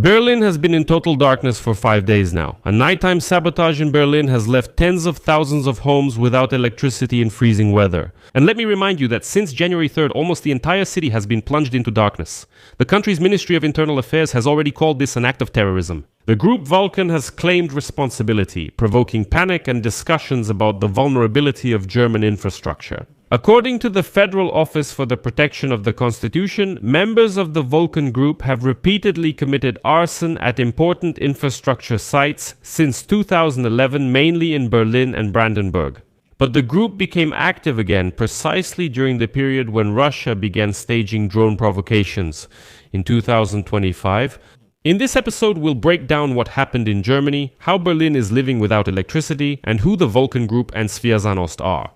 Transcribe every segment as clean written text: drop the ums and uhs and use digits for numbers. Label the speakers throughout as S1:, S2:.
S1: Berlin has been in total darkness for 5 days now. A nighttime sabotage in Berlin has left tens of thousands of homes without electricity in freezing weather. And let me remind you that since January 3rd, almost the entire city has been plunged into darkness. The country's Ministry of Internal Affairs has already called this an act of terrorism. The group Vulkan has claimed responsibility, provoking panic and discussions about the vulnerability of German infrastructure. According to the Federal Office for the Protection of the Constitution, members of the Vulkan group have repeatedly committed arson at important infrastructure sites since 2011, mainly in Berlin and Brandenburg. But the group became active again precisely during the period when Russia began staging drone provocations in 2025. In this episode, we'll break down what happened in Germany, how Berlin is living without electricity, and who the Vulkan group and Sviazanost are.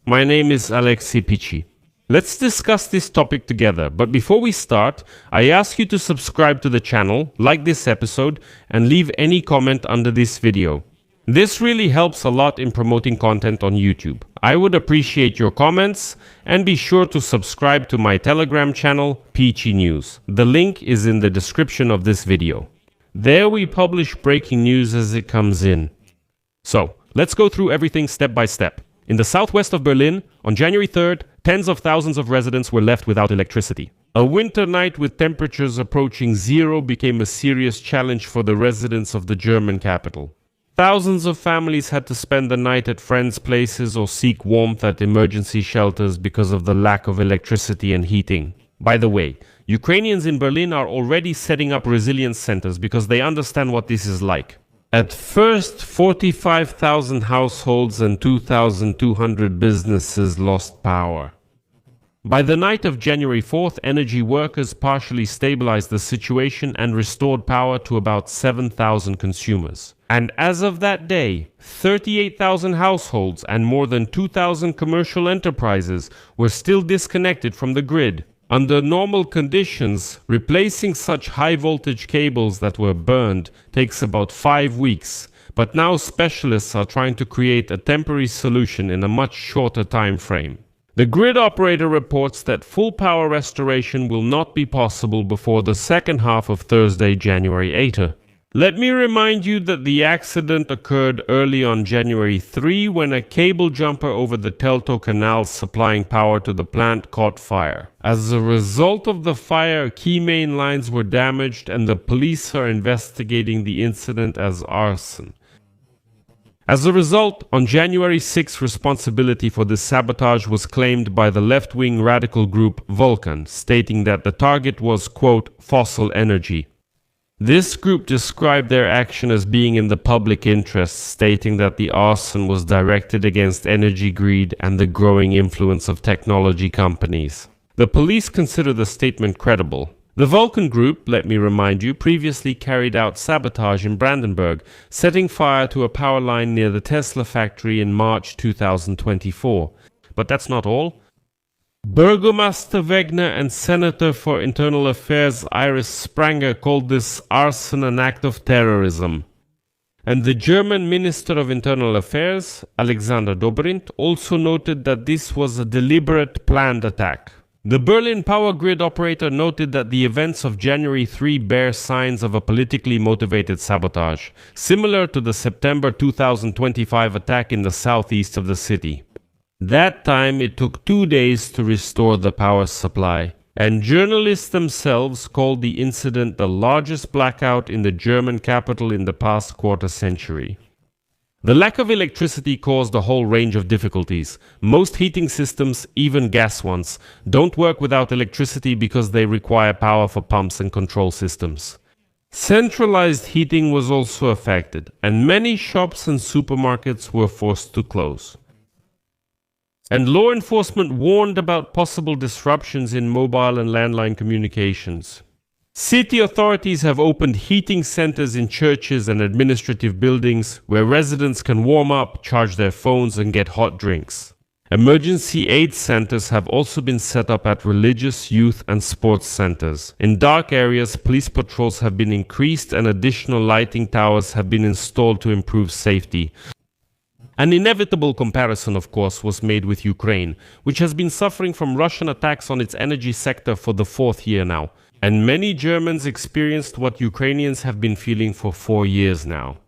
S1: My name is Alexei Pichi. Let's discuss this topic together, but before we start, I ask you to subscribe to the channel, like this episode, and leave any comment under this video. This really helps a lot in promoting content on YouTube. I would appreciate your comments, and be sure to subscribe to my Telegram channel, Pichi News. The link is in the description of this video. There we publish breaking news as it comes in. So, let's go through everything step by step. In the southwest of Berlin, on January 3rd, tens of thousands of residents were left without electricity. A winter night with temperatures approaching zero became a serious challenge for the residents of the German capital. Thousands of families had to spend the night at friends' places or seek warmth at emergency shelters because of the lack of electricity and heating. By the way, Ukrainians in Berlin are already setting up resilience centers because they understand what this is like. At first, 45,000 households and 2,200 businesses lost power. By the night of January 4th, energy workers partially stabilized the situation and restored power to about 7,000 consumers. And as of that day, 38,000 households and more than 2,000 commercial enterprises were still disconnected from the grid. Under normal conditions, replacing such high-voltage cables that were burned takes about 5 weeks, but now specialists are trying to create a temporary solution in a much shorter time frame. The grid operator reports that full power restoration will not be possible before the second half of Thursday, January 8th. Let me remind you that the accident occurred early on January 3 when a cable jumper over the Teltow Canal supplying power to the plant caught fire. As a result of the fire, key main lines were damaged and the police are investigating the incident as arson. As a result, on January 6, responsibility for this sabotage was claimed by the left-wing radical group Vulkan, stating that the target was, quote, fossil energy. This group described their action as being in the public interest, stating that the arson was directed against energy greed and the growing influence of technology companies. The police consider the statement credible. The Vulkan group, let me remind you, previously carried out sabotage in Brandenburg, setting fire to a power line near the Tesla factory in March 2024. But that's not all. Bürgermeister Wegner and Senator for Internal Affairs Iris Spranger called this arson an act of terrorism. And the German Minister of Internal Affairs, Alexander Dobrindt, also noted that this was a deliberate, planned attack. The Berlin power grid operator noted that the events of January 3 bear signs of a politically motivated sabotage, similar to the September 2025 attack in the southeast of the city. That time it took 2 days to restore the power supply, and journalists themselves called the incident the largest blackout in the German capital in the past quarter century. The lack of electricity caused a whole range of difficulties. Most heating systems, even gas ones, don't work without electricity because they require power for pumps and control systems. Centralized heating was also affected, and many shops and supermarkets were forced to close. And law enforcement warned about possible disruptions in mobile and landline communications. City authorities have opened heating centers in churches and administrative buildings where residents can warm up, charge their phones, and get hot drinks. Emergency aid centers have also been set up at religious, youth, and sports centers. In dark areas, police patrols have been increased and additional lighting towers have been installed to improve safety. An inevitable comparison, of course, was made with Ukraine, which has been suffering from Russian attacks on its energy sector for the 4th year now. And many Germans experienced what Ukrainians have been feeling for 4 years now.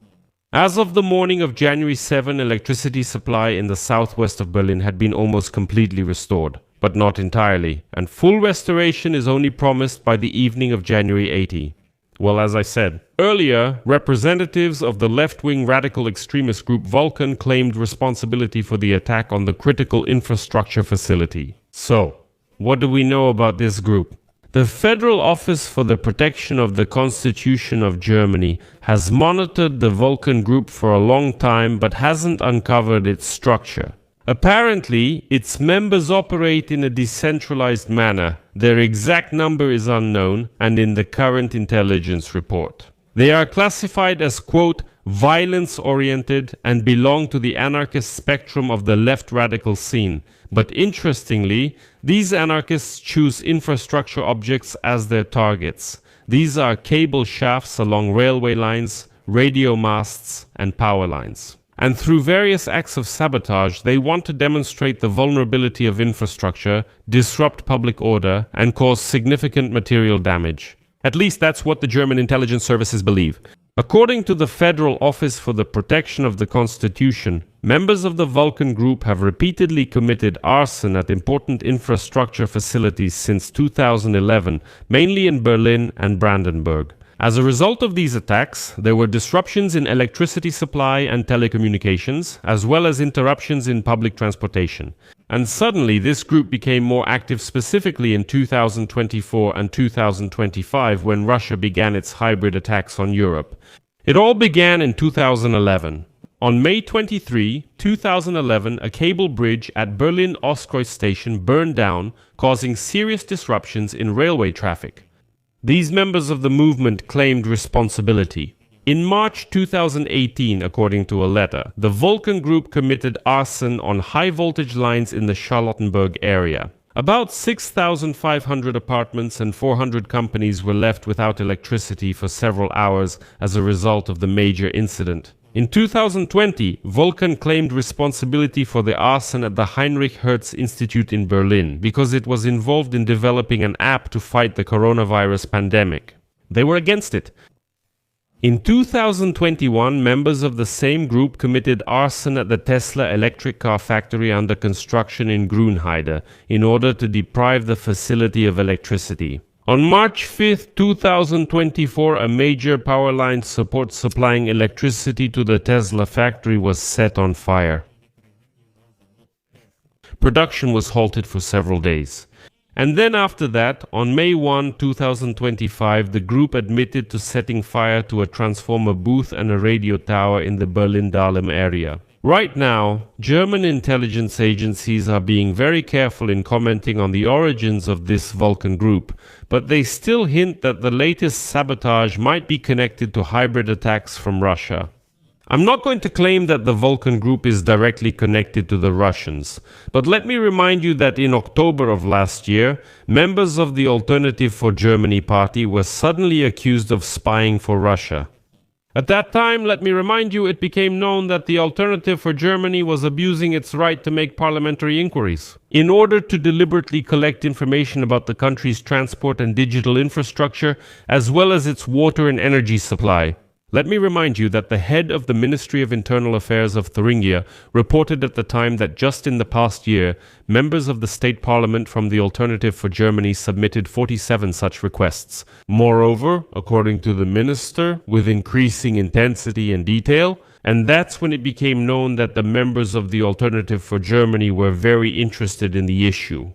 S1: As of the morning of January 7, electricity supply in the southwest of Berlin had been almost completely restored, but not entirely, and full restoration is only promised by the evening of January 80. Well, as I said earlier, representatives of the left-wing radical extremist group Vulkan claimed responsibility for the attack on the critical infrastructure facility. So, what do we know about this group? The Federal Office for the Protection of the Constitution of Germany has monitored the Vulkan group for a long time but hasn't uncovered its structure. Apparently, its members operate in a decentralized manner. Their exact number is unknown and in the current intelligence report. They are classified as, quote, violence-oriented and belong to the anarchist spectrum of the left radical scene. But interestingly, these anarchists choose infrastructure objects as their targets. These are cable shafts along railway lines, radio masts, and power lines. And through various acts of sabotage, they want to demonstrate the vulnerability of infrastructure, disrupt public order, and cause significant material damage. At least that's what the German intelligence services believe. According to the Federal Office for the Protection of the Constitution, members of the Vulkan group have repeatedly committed arson at important infrastructure facilities since 2011, mainly in Berlin and Brandenburg. As a result of these attacks, there were disruptions in electricity supply and telecommunications, as well as interruptions in public transportation. And suddenly, this group became more active specifically in 2024 and 2025 when Russia began its hybrid attacks on Europe. It all began in 2011. On May 23, 2011, a cable bridge at Berlin Ostkreuz station burned down, causing serious disruptions in railway traffic. These members of the movement claimed responsibility. In March 2018, according to a letter, the Vulkan group committed arson on high-voltage lines in the Charlottenburg area. About 6,500 apartments and 400 companies were left without electricity for several hours as a result of the major incident. In 2020, Vulkan claimed responsibility for the arson at the Heinrich Hertz Institute in Berlin because it was involved in developing an app to fight the coronavirus pandemic. They were against it. In 2021, members of the same group committed arson at the Tesla electric car factory under construction in Grünheide in order to deprive the facility of electricity. On March 5, 2024, a major power line supplying electricity to the Tesla factory was set on fire. Production was halted for several days. And then after that, on May 1, 2025, the group admitted to setting fire to a transformer booth and a radio tower in the Berlin-Dahlem area. Right now, German intelligence agencies are being very careful in commenting on the origins of this Vulkan group, but they still hint that the latest sabotage might be connected to hybrid attacks from Russia. I'm not going to claim that the Vulkan group is directly connected to the Russians, but let me remind you that in October of last year, members of the Alternative for Germany party were suddenly accused of spying for Russia. At that time, let me remind you, it became known that the Alternative for Germany was abusing its right to make parliamentary inquiries in order to deliberately collect information about the country's transport and digital infrastructure, as well as its water and energy supply. Let me remind you that the head of the Ministry of Internal Affairs of Thuringia reported at the time that just in the past year, members of the state parliament from the Alternative for Germany submitted 47 such requests. Moreover, according to the minister, with increasing intensity and detail, and that's when it became known that the members of the Alternative for Germany were very interested in the issue.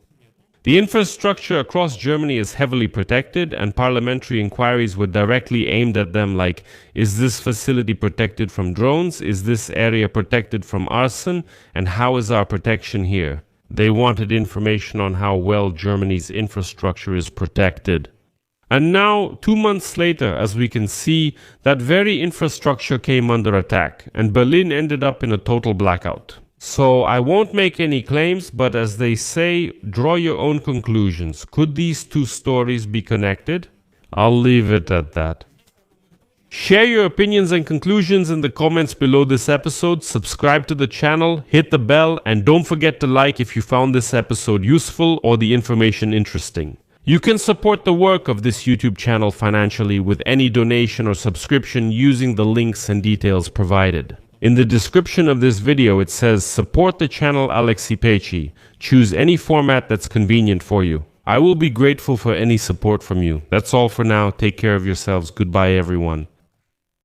S1: The infrastructure across Germany is heavily protected, and parliamentary inquiries were directly aimed at them like, is this facility protected from drones? Is this area protected from arson? And how is our protection here? They wanted information on how well Germany's infrastructure is protected. And now, 2 months later, as we can see, that very infrastructure came under attack, and Berlin ended up in a total blackout. So I won't make any claims, but as they say, draw your own conclusions. Could these two stories be connected? I'll leave it at that. Share your opinions and conclusions in the comments below this episode, subscribe to the channel, hit the bell, and don't forget to like if you found this episode useful or the information interesting. You can support the work of this YouTube channel financially with any donation or subscription using the links and details provided. In the description of this video it says support the channel Alexei Peci. Choose any format that's convenient for you. I will be grateful for any support from you. That's all for now. Take care of yourselves. Goodbye everyone.